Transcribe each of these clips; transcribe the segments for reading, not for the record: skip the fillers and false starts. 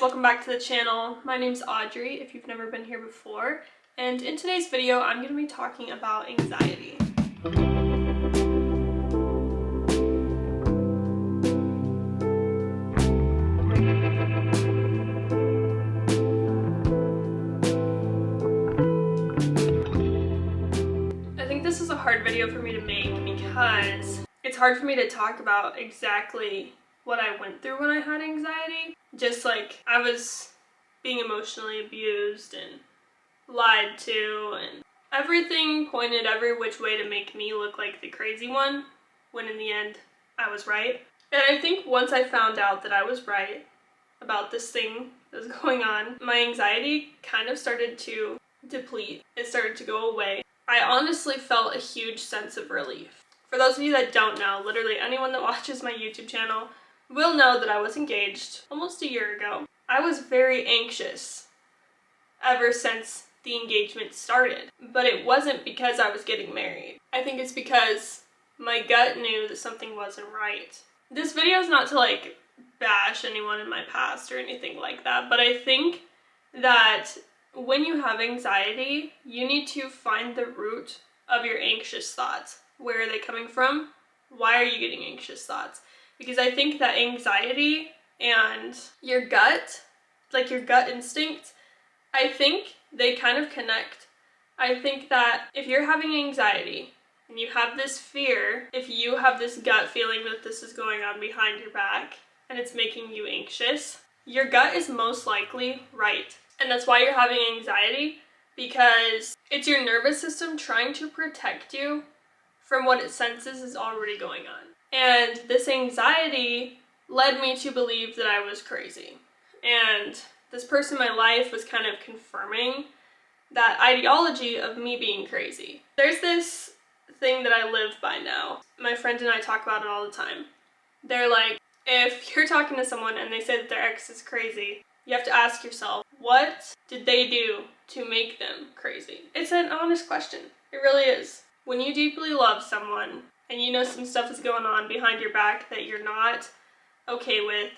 welcome back to the channel. My name's Audrey, if you've never been here before, and in today's video I'm going to be talking about anxiety. I think this is a hard video for me to make because it's hard for me to talk about exactly what I went through when I had anxiety. Just like I was being emotionally abused and lied to, and everything pointed every which way to make me look like the crazy one, when in the end I was right. And I think once I found out that I was right about this thing that was going on, my anxiety kind of started to deplete. It started to go away. I honestly felt a huge sense of relief. For those of you that don't know, literally anyone that watches my YouTube channel will know that I was engaged almost a year ago. I was very anxious ever since the engagement started, but it wasn't because I was getting married. I think it's because my gut knew that something wasn't right. This video is not to like bash anyone in my past or anything like that, but I think that when you have anxiety, you need to find the root of your anxious thoughts. Where are they coming from? Why are you getting anxious thoughts? Because I think that anxiety and your gut, like your gut instinct, I think they kind of connect. I think that if you're having anxiety and you have this fear, if you have this gut feeling that this is going on behind your back and it's making you anxious, your gut is most likely right. And that's why you're having anxiety, because it's your nervous system trying to protect you from what it senses is already going on. And this anxiety led me to believe that I was crazy. And this person in my life was kind of confirming that ideology of me being crazy. There's this thing that I live by now. My friend and I talk about it all the time. They're like, if you're talking to someone and they say that their ex is crazy, you have to ask yourself, what did they do to make them crazy? It's an honest question. It really is. When you deeply love someone and you know some stuff is going on behind your back that you're not okay with,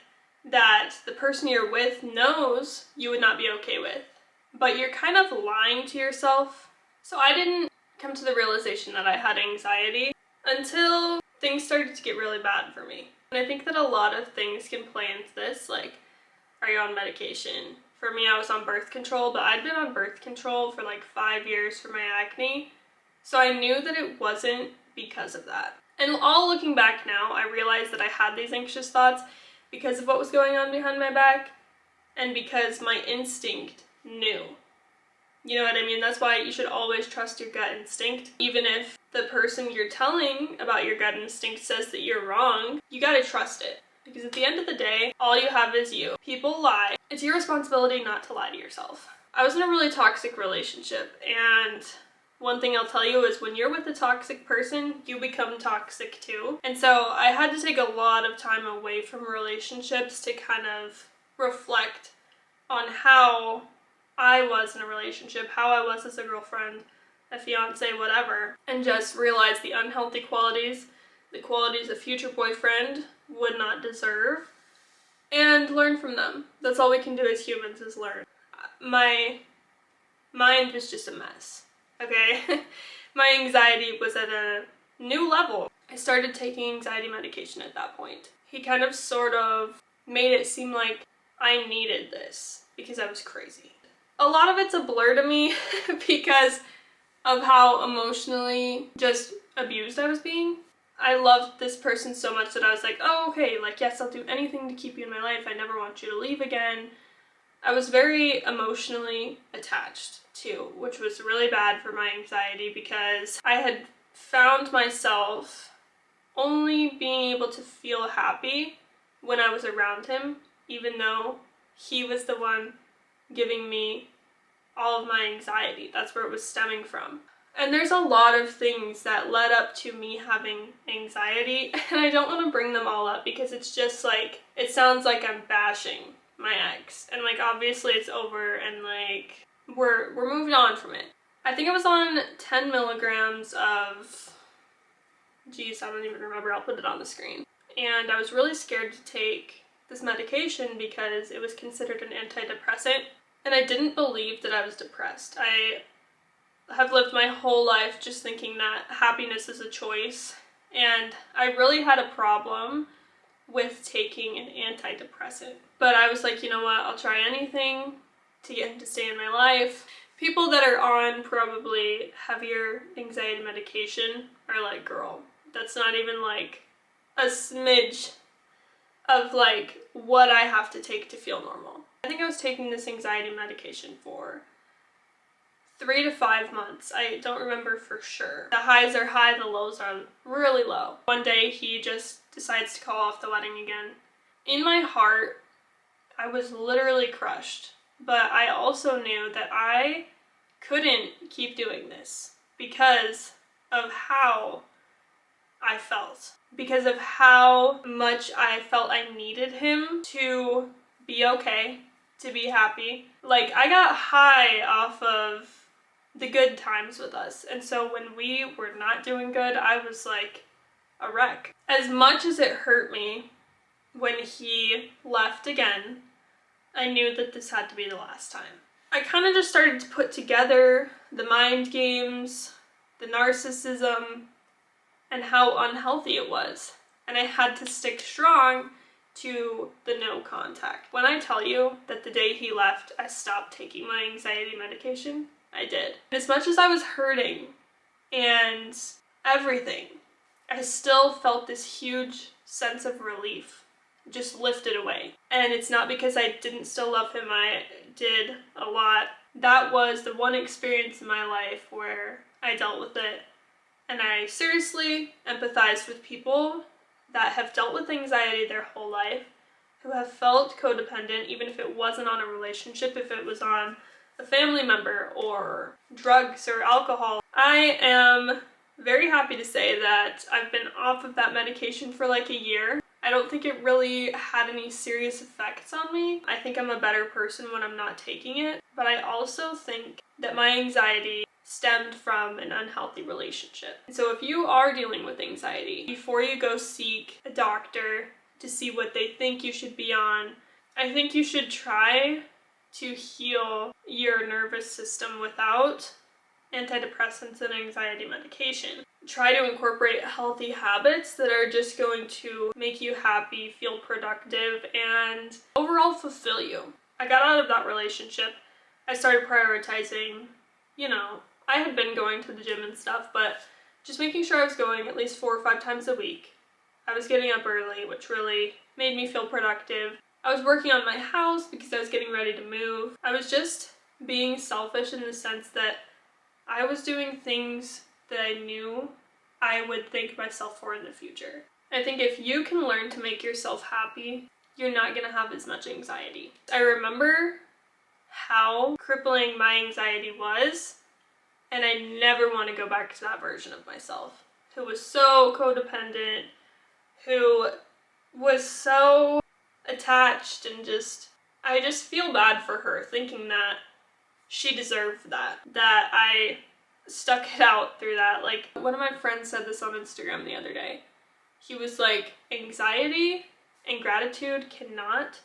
that the person you're with knows you would not be okay with, but you're kind of lying to yourself. So I didn't come to the realization that I had anxiety until things started to get really bad for me. And I think that a lot of things can play into this, like, are you on medication? For me, I was on birth control, but I'd been on birth control for like 5 years for my acne. So I knew that it wasn't because of that. And all looking back now, I realized that I had these anxious thoughts because of what was going on behind my back and because my instinct knew. You know what I mean? That's why you should always trust your gut instinct. Even if the person you're telling about your gut instinct says that you're wrong, you gotta trust it. Because at the end of the day, all you have is you. People lie. It's your responsibility not to lie to yourself. I was in a really toxic relationship, and one thing I'll tell you is when you're with a toxic person, you become toxic too. And so I had to take a lot of time away from relationships to kind of reflect on how I was in a relationship, how I was as a girlfriend, a fiance, whatever, and just realize the unhealthy qualities, the qualities a future boyfriend would not deserve, and learn from them. That's all we can do as humans, is learn. My mind was just a mess. Okay? My anxiety was at a new level. I started taking anxiety medication at that point. He kind of sort of made it seem like I needed this because I was crazy. A lot of it's a blur to me because of how emotionally just abused I was being. I loved this person so much that I was like, oh, okay, like, yes, I'll do anything to keep you in my life. I never want you to leave again. I was very emotionally attached too, which was really bad for my anxiety because I had found myself only being able to feel happy when I was around him, even though he was the one giving me all of my anxiety. That's where it was stemming from. And there's a lot of things that led up to me having anxiety, and I don't want to bring them all up because it's just like, it sounds like I'm bashing my ex, and like obviously it's over and like we're moving on from it. I think I was on 10 milligrams of, geez, I don't even remember, I'll put it on the screen. And I was really scared to take this medication because it was considered an antidepressant, and I didn't believe that I was depressed. I have lived my whole life just thinking that happiness is a choice, and I really had a problem with taking an antidepressant. But I was like, you know what, I'll try anything to get him to stay in my life. People that are on probably heavier anxiety medication are like, girl, that's not even like a smidge of like what I have to take to feel normal. I think I was taking this anxiety medication for 3 to 5 months. I don't remember for sure. The highs are high, the lows are really low. One day he just decides to call off the wedding again. In my heart, I was literally crushed, but I also knew that I couldn't keep doing this because of how I felt, because of how much I felt I needed him to be okay, to be happy. Like, I got high off of the good times with us, and so when we were not doing good, I was like a wreck. As much as it hurt me when he left again, I knew that this had to be the last time. I kind of just started to put together the mind games, the narcissism, and how unhealthy it was. And I had to stick strong to the no contact. When I tell you that the day he left, I stopped taking my anxiety medication, I did. As much as I was hurting and everything, I still felt this huge sense of relief just lifted away. And it's not because I didn't still love him, I did a lot. That was the one experience in my life where I dealt with it. And I seriously empathize with people that have dealt with anxiety their whole life, who have felt codependent, even if it wasn't on a relationship, if it was on a family member or drugs or alcohol. I am very happy to say that I've been off of that medication for like a year. I don't think it really had any serious effects on me. I think I'm a better person when I'm not taking it, but I also think that my anxiety stemmed from an unhealthy relationship. So if you are dealing with anxiety, before you go seek a doctor to see what they think you should be on, I think you should try to heal your nervous system without antidepressants and anxiety medication. Try to incorporate healthy habits that are just going to make you happy, feel productive, and overall fulfill you. I got out of that relationship. I started prioritizing, I had been going to the gym and stuff, but just making sure I was going at least 4 or 5 times a week. I was getting up early, which really made me feel productive. I was working on my house because I was getting ready to move. I was just being selfish in the sense that I was doing things that I knew I would thank myself for in the future. I think if you can learn to make yourself happy, you're not going to have as much anxiety. I remember how crippling my anxiety was, and I never want to go back to that version of myself who was so codependent, who was so attached, and I just feel bad for her thinking that she deserved that I stuck it out through that. Like, one of my friends said this on Instagram the other day. He was like, anxiety and gratitude cannot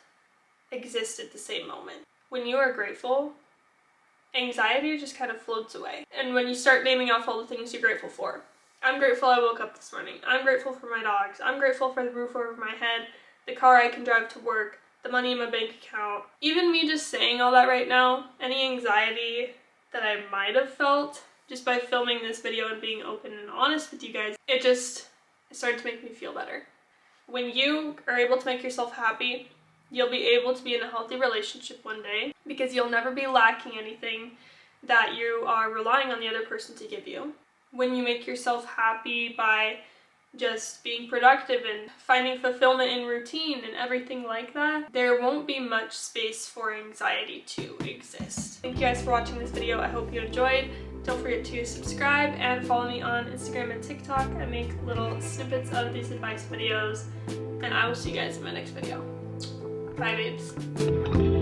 exist at the same moment. When you are grateful, anxiety just kind of floats away. And when you start naming off all the things you're grateful for, I'm grateful I woke up this morning. I'm grateful for my dogs. I'm grateful for the roof over my head, the car I can drive to work, the money in my bank account. Even me just saying all that right now, any anxiety that I might have felt just by filming this video and being open and honest with you guys, it started to make me feel better. When you are able to make yourself happy, you'll be able to be in a healthy relationship one day because you'll never be lacking anything that you are relying on the other person to give you. When you make yourself happy by just being productive and finding fulfillment in routine and everything like that, there won't be much space for anxiety to exist. Thank you guys for watching this video. I hope you enjoyed. Don't forget to subscribe and follow me on Instagram and TikTok. I make little snippets of these advice videos, and I will see you guys in my next video. Bye, babes.